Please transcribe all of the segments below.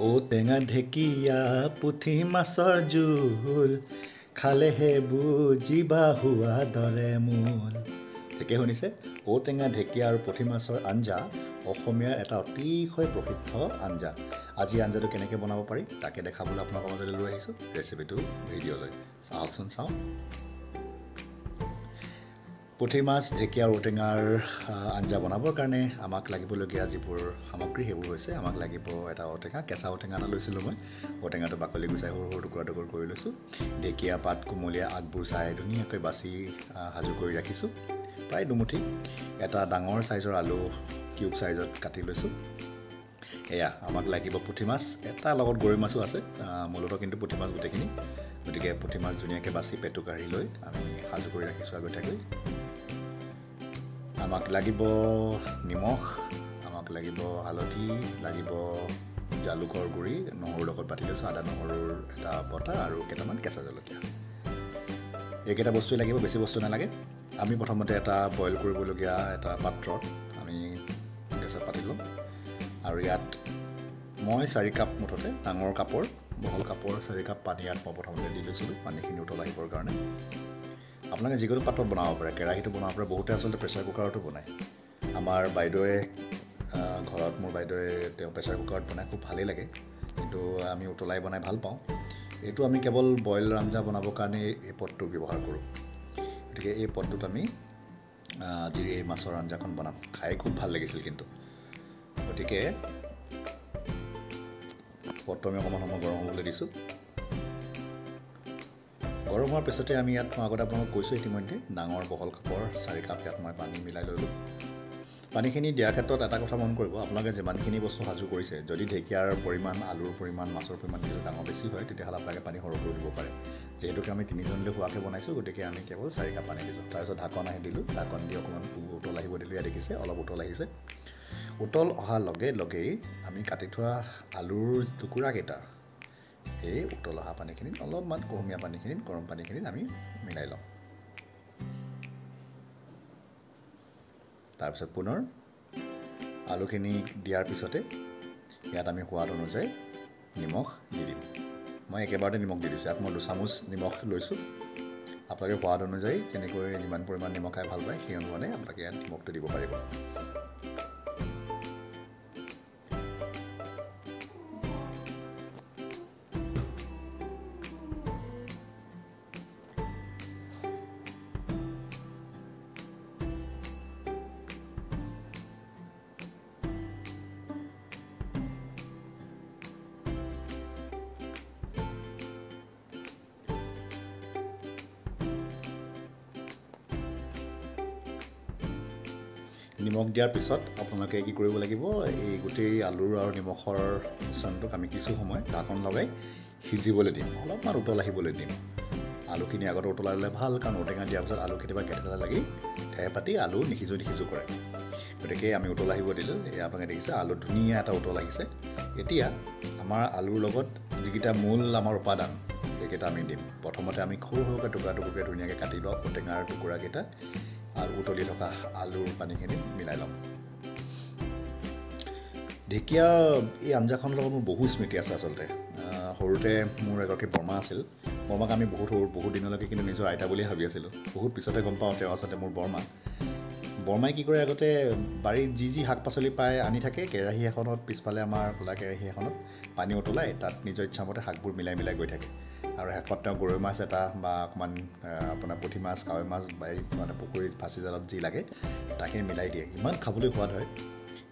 ও টেঙা ঢেকিয়া পুথি মাছৰ জোল খালেহে বুজিবা হোৱা দৰে মূল। ঠিকে শুনিছে? ঔ টেঙা ঢেকিয়া আৰু পুঠি মাছৰ আঞ্জা অসমীয়াৰ এটা অতিশয় প্ৰসিদ্ধ আঞ্জা। আজি আঞ্জাটো কেনেকৈ বনাব পাৰি তাকে দেখাবলৈ আপোনালোকৰ মাজলৈ লৈ আহিছোঁ ৰেচিপিটো ভিডিঅ'লৈ। আহকচোন চাওঁ। পুঠি মাছ ঢেকীয়া আৰু ঔটেঙাৰ আঞ্জা বনাবৰ কাৰণে আমাক লাগিবলগীয়া যিবোৰ সামগ্ৰী সেইবোৰ হৈছে আমাক লাগিব এটা ঔটেঙা, কেঁচা ঔটেঙা এটা লৈছিলোঁ মই। ঔটেঙাটো বাকলি গুচাই সৰু সৰু টুকুৰা টুকুৰ কৰি লৈছোঁ। ঢেকীয়া পাত কোমলীয়া আগবোৰ চাই ধুনীয়াকৈ বাছি সাজু কৰি ৰাখিছোঁ প্ৰায় দুমুঠি। এটা ডাঙৰ চাইজৰ আলু কিউব চাইজত কাটি লৈছোঁ। এয়া আমাক লাগিব পুঠি মাছ, এটা লগত গৰৈ মাছো আছে, মূলতঃ কিন্তু পুঠি মাছ গোটেইখিনি। গতিকে পুঠি মাছ ধুনীয়াকৈ বাছি পেটু কাঢ়ি লৈ আমি সাজু কৰি ৰাখিছোঁ আগতীয়াকৈ। আমাক লাগিব নিমখ, আমাক লাগিব হালধি, লাগিব জালুকৰ গুড়ি, নহৰুৰ লগত বাটি লৈছোঁ, আদা নহৰুৰ এটা বটা আৰু কেইটামান কেঁচা জলকীয়া। এইকেইটা বস্তুৱেই লাগিব, বেছি বস্তু নালাগে। আমি প্ৰথমতে এটা বইল কৰিবলগীয়া এটা পাত্ৰত আমি গেছত পাতি ল'ম আৰু ইয়াত মই 4 কাপ মুঠতে ডাঙৰ কাপৰ বহল কাপৰ 4 কাপ পানী ইয়াত মই প্ৰথমতে দি লৈছিলোঁ পানীখিনি উতল আহিবৰ কাৰণে। আপোনালোকে যিকোনো পাত্ৰত বনাব পাৰে, কেৰাহীটো বনাব পাৰে, বহুতে আচলতে প্ৰেছাৰ কুকাৰতো বনায়। আমাৰ বাইদেৱে ঘৰত মোৰ বাইদেৱে তেওঁ প্ৰেছাৰ কুকাৰত বনাই খুব ভালেই লাগে, কিন্তু আমি উতলাই বনাই ভাল পাওঁ। এইটো আমি কেৱল বইল আঞ্জা বনাবৰ কাৰণে এই পদটো ব্যৱহাৰ কৰোঁ। গতিকে এই পদটোত আমি আজিৰ এই মাছৰ আঞ্জাখন বনাম, খাই খুব ভাল লাগিছিল কিন্তু। গতিকে পদটো আমি অকণমান সময় গৰম হ'বলৈ দিছোঁ। গৰম হোৱাৰ পিছতে আমি ইয়াত মই আগতে আপোনালোকক কৈছোঁ ইতিমধ্যে ডাঙৰ বহল কাপৰ 4 কাপ ইয়াত মই পানী মিলাই ল'লোঁ। পানীখিনি দিয়াৰ ক্ষেত্ৰত এটা কথা মন কৰিব, আপোনালোকে যিমানখিনি বস্তু সাজু কৰিছে, যদি ঢেকীয়াৰ পৰিমাণ, আলুৰ পৰিমাণ, মাছৰ পৰিমাণ কিছু ডাঙৰ বেছি হয় তেতিয়াহ'লে আপোনালোকে পানী সৰহকৈ দিব পাৰে। যিহেতুকে আমি 3 জনলৈ হোৱাকৈ বনাইছোঁ, গতিকে আমি কেৱল 4 কাপ পানী দিলোঁ। তাৰপিছত ঢাকন আহি দিলোঁ, ঢাকন দি অকণমান উতল আহিব দিলোঁ। ইয়াত দেখিছে অলপ উতল আহিছে। উতল অহাৰ লগে লগেই আমি কাটি থোৱা আলুৰ টুকুৰাকেইটা এই উতল অহা পানীখিনিত, অলপমান কুহুমীয়া পানীখিনিত, গৰম পানীখিনিত আমি মিলাই লওঁ। তাৰপিছত পুনৰ আলুখিনি দিয়াৰ পিছতে ইয়াত আমি সোৱাদ অনুযায়ী নিমখ দি দিম। মই একেবাৰতে নিমখ দি দিছোঁ। ইয়াত মই 2 চামুচ নিমখ লৈছোঁ। আপোনালোকে সোৱাদ অনুযায়ী যেনেকৈ যিমান পৰিমাণ নিমখ খাই ভাল পায় সেই অনুমানে আপোনালোকে ইয়াত নিমখটো দিব পাৰিব। নিমখ দিয়াৰ পিছত আপোনালোকে কি কৰিব লাগিব, এই গোটেই আলুৰ আৰু নিমখৰ মিশ্ৰণটোক আমি কিছু সময় ঢাকন লগাই সিজিবলৈ দিম, অলপমান উতল আহিবলৈ দিম। আলুখিনি আগতে উতলাই ল'লে ভাল, কাৰণ ঔটেঙা দিয়াৰ পিছত আলু কেতিয়াবা কেটেলা লাগি ঠেহ পাতি আলু নিসিজো কৰে। গতিকে আমি উতল আহিব দিলোঁ। এয়া আপোনালোকে দেখিছে আলু ধুনীয়া এটা উতল আহিছে। এতিয়া আমাৰ আলুৰ লগত যিকেইটা মূল আমাৰ উপাদান সেইকেইটা আমি দিম। প্ৰথমতে আমি সৰু সৰুকৈ টুকুৰা টুকুৰকৈ ধুনীয়াকৈ কাটি লওঁ ঔটেঙাৰ টুকুৰাকেইটা আৰু উতলি থকা আলুৰ পানীখিনি মিলাই ল'ম। ঢেকীয়া এই আঞ্জাখনৰ লগত মোৰ বহু স্মৃতি আছে আচলতে। সৰুতে মোৰ এগৰাকী বৰমা আছিল। বৰমাক আমি বহুত দিনলৈকে কিন্তু নিজৰ আইতা বুলিয়ে ভাবি আছিলোঁ। বহুত পিছতে গম পাওঁ তেওঁ আচলতে মোৰ বৰমা। বৰমাই কি কৰে, আগতে বাৰীত যি শাক পাচলি পায় আনি থাকে, কেৰাহী এখনত পিছফালে আমাৰ খোলা কেৰাহী এখনত পানী উতলাই তাত নিজৰ ইচ্ছামতে শাকবোৰ মিলাই গৈ থাকে। আৰু শেষত তেওঁ গৰৈ মাছ এটা বা অকণমান আপোনাৰ পুঠি মাছ, কাৱৈ মাছ বাৰীত মানে পুখুৰীত ফাঁচি জালত যি লাগে তাকে মিলাই দিয়ে। ইমান খাবলৈ সোৱাদ হয়।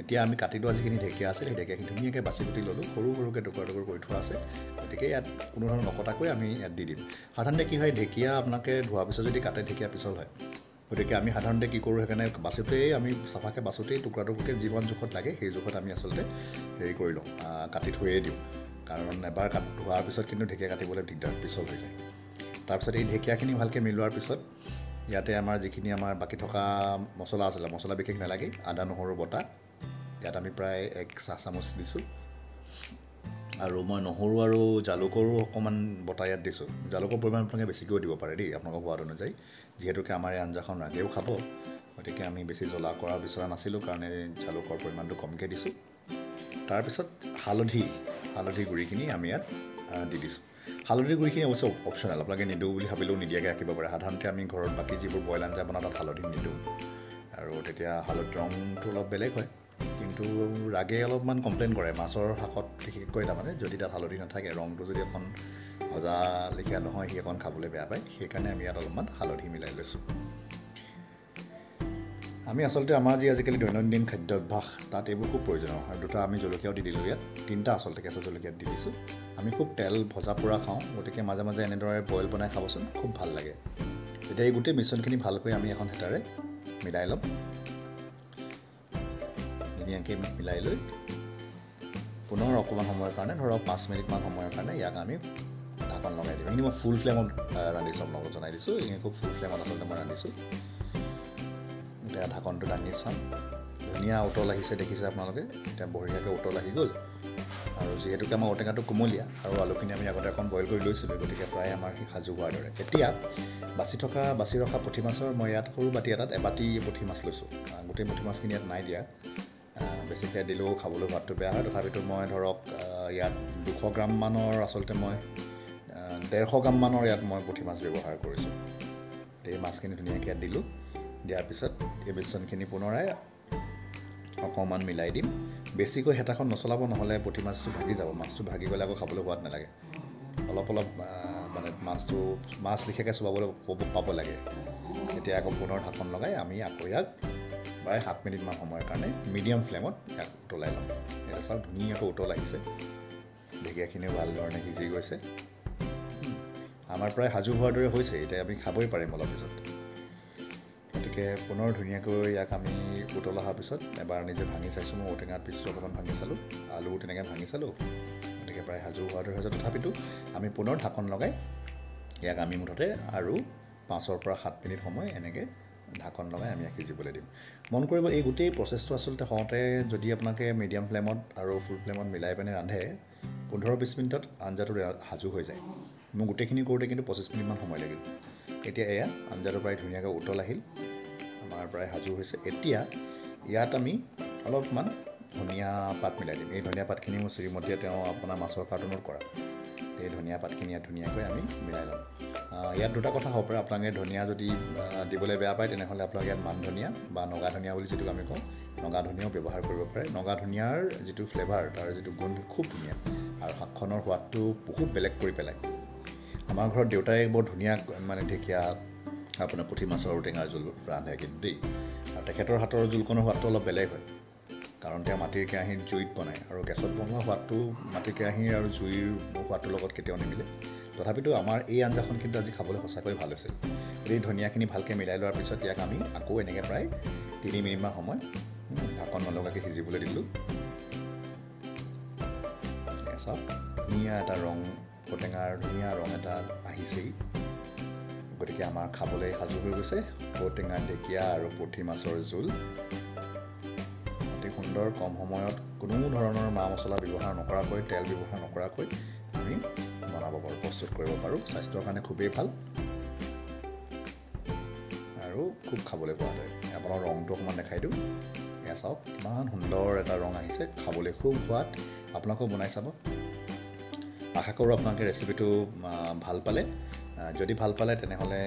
এতিয়া আমি কাটি লোৱা যিখিনি ঢেকীয়া আছিল সেই ঢেকীয়াখিনি ধুনীয়াকৈ বাছি কুটি ল'লোঁ, সৰু সৰুকৈ টুকুৰা টুকুৰ কৰি থোৱা আছে। গতিকে ইয়াত কোনো ধৰণৰ নকটাকৈ আমি ইয়াত দি দিম। সাধাৰণতে কি হয়, ঢেকীয়া আপোনালোকে ধোৱাৰ পিছত যদি কাটে ঢেকীয়া পিছল হয়। গতিকে আমি সাধাৰণতে কি কৰোঁ, সেইকাৰণে বাছোঁতেই আমি চাফাকৈ বাছোঁতেই টুকুৰা টুকুৰকৈ যিমান জোখত লাগে সেই জোখত আমি আচলতে হেৰি কৰি লওঁ, কাটি থৈয়ে দিওঁ। কাৰণ এবাৰ ধোৱাৰ পিছত কিন্তু ঢেকীয়া কাটিবলৈ দিগদাৰ, পিছল হৈ যায়। তাৰপিছত এই ঢেকীয়াখিনি ভালকৈ মিলোৱাৰ পিছত ইয়াতে আমাৰ যিখিনি আমাৰ বাকী থকা মছলা আছিলে, মছলা বিশেষ নালাগে, আদা নহৰু বটা ইয়াত আমি প্ৰায় 1 চাহ চামুচ দিছোঁ। আৰু মই নহৰু আৰু জালুকৰো অকণমান বটা ইয়াত দিছোঁ। জালুকৰ পৰিমাণ আপোনালোকে বেছিকৈও দিব পাৰে দেই, আপোনালোকৰ সোৱাদ অনুযায়ী। যিহেতুকে আমাৰ এই আঞ্জাখন ৰাগেও খাব, গতিকে আমি বেছি জ্বলা কৰা বিচৰা নাছিলোঁ কাৰণে জালুকৰ পৰিমাণটো কমকৈ দিছোঁ। তাৰপিছত হালধি হালধি গুড়িখিনি আমি ইয়াত দি দিছোঁ হালধি গুড়িখিনি অৱশ্যে অপশ্যনেল আপোনালোকে নিদিওঁ বুলি ভাবিলেও নিদিয়াকৈ ৰাখিব পাৰে সাধাৰণতে আমি ঘৰত বাকী যিবোৰ বইল আঞ্জা বনাওঁ তাত হালধি নিদিওঁ আৰু তেতিয়া হালধি ৰংটো অলপ বেলেগ হয় কিন্তু ৰাগে অলপমান কমপ্লেইন কৰে মাছৰ শাকত বিশেষকৈ তাৰমানে যদি তাত হালধি নাথাকে ৰংটো যদি অকণ ভজা লেখীয়া নহয় সি অকণ খাবলৈ বেয়া পায় সেইকাৰণে আমি ইয়াত অলপমান হালধি মিলাই লৈছোঁ আমি আচলতে আমাৰ যি আজিকালি দৈনন্দিন খাদ্যাভ্যাস তাত এইবোৰ খুব প্ৰয়োজনীয় আৰু দুটা আমি জলকীয়াও দি দিলোঁ ইয়াত তিনিটা আচলতে কেঁচা জলকীয়া দি দিছোঁ আমি খুব তেল ভজা পোৰা খাওঁ গতিকে মাজে মাজে এনেদৰে বইল বনাই খাবচোন খুব ভাল লাগে এতিয়া এই গোটেই মিশ্ৰণখিনি ভালকৈ আমি এখন হেতাৰে মিলাই ল'ম ধুনীয়াকৈ মিলাই লৈ পুনৰ অকণমান সময়ৰ কাৰণে ধৰক 5 মিনিটমান সময়ৰ কাৰণে ইয়াক আমি ঢাকন লগাই দিম এইখিনি মই ফুল ফ্লেমত ৰান্ধিছোঁ আপোনালোকক জনাই দিছোঁ এইখিনি খুব ফুল ফ্লেমত আচলতে মই ৰান্ধিছোঁ এতিয়া ঢাকনটো দাঙি চাম ধুনীয়া উতল আহিছে দেখিছে আপোনালোকে এতিয়া বঢ়িয়াকৈ উতল আহি গ'ল আৰু যিহেতুকে আমাৰ ঔটেঙাটো কোমলীয়া আৰু আলুখিনি আমি আগতে অকণ বইল কৰি লৈছিলোঁ গতিকে প্ৰায় আমাৰ সি সাজু হোৱাৰ দৰে এতিয়া বাছি ৰখা পুঠি মাছৰ মই ইয়াত সৰু বাতি এটাত এবাতি পুঠি মাছ লৈছোঁ গোটেই পুঠি মাছখিনি ইয়াত নাই দিয়া বেছিকৈ দিলেও খাবলৈ সোৱাদটো বেয়া হয় তথাপিতো মই ধৰক ইয়াত 200 গ্ৰামমানৰ আচলতে মই 150 গ্ৰামমানৰ ইয়াত মই পুঠি মাছ ব্যৱহাৰ কৰিছোঁ এই মাছখিনি ধুনীয়াকৈ ইয়াত দিলোঁ দিয়াৰ পিছত এই মিশ্ৰণখিনি পুনৰাই অকণমান মিলাই দিম বেছিকৈ হেতাখন নচলাব নহ'লে পুঠি মাছটো ভাগি যাব মাছটো ভাগি গ'লে আকৌ খাবলৈ সোৱাদ নালাগে অলপ মানে মাছ লিখিয়াকৈ চুবাবলৈ পাব লাগে এতিয়া আকৌ পুনৰ ঢাকন লগাই আমি আকৌ ইয়াক প্ৰায় 7 মিনিটমান সময়ৰ কাৰণে মিডিয়াম ফ্লেমত ইয়াক উতলাই ল'ম এতিয়া চাওক ধুনীয়াকৈ উতল আহিছে ঢেকীয়াখিনিও ভাল ধৰণে সিজি গৈছে আমাৰ প্ৰায় সাজু হোৱাৰ দৰে হৈছে এতিয়া আমি খাবই পাৰিম অলপ পিছত গতিকে পুনৰ ধুনীয়াকৈ ইয়াক আমি উতল অহাৰ পিছত এবাৰ নিজে ভাঙি চাইছোঁ মই ঔটেঙাৰ পিচটো অকণমান ভাঙি চালোঁ আলু তেনেকৈ ভাঙি চালোঁ গতিকে প্ৰায় সাজু হোৱাৰ দৰে হৈছে তথাপিতো আমি পুনৰ ঢাকন লগাই ইয়াক আমি মুঠতে আৰু 5 পৰা 7 মিনিট সময় এনেকৈ ঢাকন লগাই আমি ইয়াক সিজিবলৈ দিম মন কৰিব এই গোটেই প্ৰচেছটো আচলতে হওঁতে যদি আপোনালোকে মিডিয়াম ফ্লেমত আৰু ফুল ফ্লেমত মিলাই পিনে ৰান্ধে 15-20 মিনিটত আঞ্জাটো সাজু হৈ যায় মোৰ গোটেইখিনি কৰোঁতে কিন্তু 25 মিনিটমান সময় লাগিল এতিয়া এয়া আঞ্জাটো প্ৰায় ধুনীয়াকৈ উতল আহিল আমাৰ প্ৰায় সাজু হৈছে এতিয়া ইয়াত আমি অলপমান ধনিয়া পাত মিলাই দিম এই ধনিয়া পাতখিনি মোৰ শ্ৰীমতীয়ে তেওঁ আপোনাৰ মাছৰ কাৰ্টুনত কৰা এই ধনিয়া পাতখিনি ইয়াত ধুনীয়াকৈ আমি মিলাই ল'ম ইয়াত দুটা কথা হ'ব পাৰে আপোনালোকে ধনিয়া যদি দিবলৈ বেয়া পায় তেনেহ'লে আপোনালোকে ইয়াত মান ধনিয়া বা নগা ধনিয়া বুলি যিটো আমি কওঁ নগা ধনিয়াও ব্যৱহাৰ কৰিব পাৰে নগা ধনিয়াৰ যিটো ফ্লেভাৰ তাৰ যিটো গোন্ধ খুব ধুনীয়া আৰু শাকখনৰ সোৱাদটো বহুত বেলেগ কৰি পেলায় আমাৰ ঘৰত দেউতাই বৰ ধুনীয়া মানে ঢেকীয়া আপোনাৰ পুঠি মাছৰ ঔটেঙাৰ জোল ৰান্ধে কিন্তু দেই আৰু তেখেতৰ হাতৰ জোলখনৰ সোৱাদটো অলপ বেলেগ হয় কাৰণ তেওঁ মাটিৰ কেৰাহীত জুইত বনায় আৰু গেছত বনোৱা সোৱাদটো মাটিৰ কেৰাহীৰ আৰু জুইৰ সোৱাদটোৰ লগত কেতিয়াও নিমিলে তথাপিতো আমাৰ এই আঞ্জাখন কিন্তু আজি খাবলৈ সঁচাকৈ ভাল হৈছিল এই ধনিয়াখিনি ভালকৈ মিলাই লোৱাৰ পিছত ইয়াক আমি আকৌ এনেকৈ প্ৰায় 3 মিনিটমান সময় ঢাকন নলগাকৈ সিজিবলৈ দিলোঁ চাওক ধুনীয়া এটা ৰং ঔটেঙাৰ ধুনীয়া ৰং এটা আহিছেই গতিকে আমাৰ খাবলৈ সাজু হৈ গৈছে ঔটেঙা ঢেকীয়া আৰু পুঠি মাছৰ জোল অতি সুন্দৰ কম সময়ত কোনো ধৰণৰ মা মছলা ব্যৱহাৰ নকৰাকৈ তেল ব্যৱহাৰ নকৰাকৈ আমি বনাব পাৰোঁ প্ৰস্তুত কৰিব পাৰোঁ স্বাস্থ্যৰ কাৰণে খুবেই ভাল আৰু খুব খাবলৈ পোৱা যায় আপোনাৰ ৰংটো অকণমান দেখাই দিওঁ এয়া চাওক কিমান সুন্দৰ এটা ৰং আহিছে খাবলৈ খুব সোৱাদ আপোনালোকেও বনাই চাব আশা কৰোঁ আপোনালোকে ৰেচিপিটো ভাল পালে যদি ভাল পালে তেনেহ'লে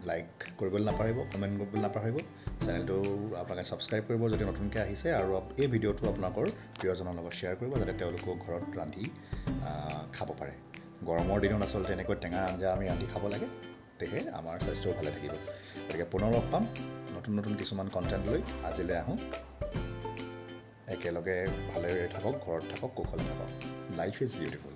লাইক কৰিবলৈ নাপাহৰিব কমেণ্ট কৰিবলৈ নাপাহৰিব চেনেলটো আপোনালোকে ছাবস্ক্ৰাইব কৰিব যদি নতুনকৈ আহিছে আৰু এই ভিডিঅ'টো আপোনালোকৰ প্ৰিয়জনৰ লগত শ্বেয়াৰ কৰিব যাতে তেওঁলোকেও ঘৰত ৰান্ধি খাব পাৰে গৰমৰ দিনত আচলতে এনেকৈ টেঙা আঞ্জা আমি ৰান্ধি খাব লাগে তেহে আমাৰ স্বাস্থ্যও ভালে থাকিব গতিকে পুনৰ লগ পাম নতুন কিছুমান কণ্টেণ্ট লৈ আজিলৈ আহোঁ একেলগে ভালেৰে থাকক ঘৰত থাকক কুশলে থাকক লাইফ ইজ বিউটিফুল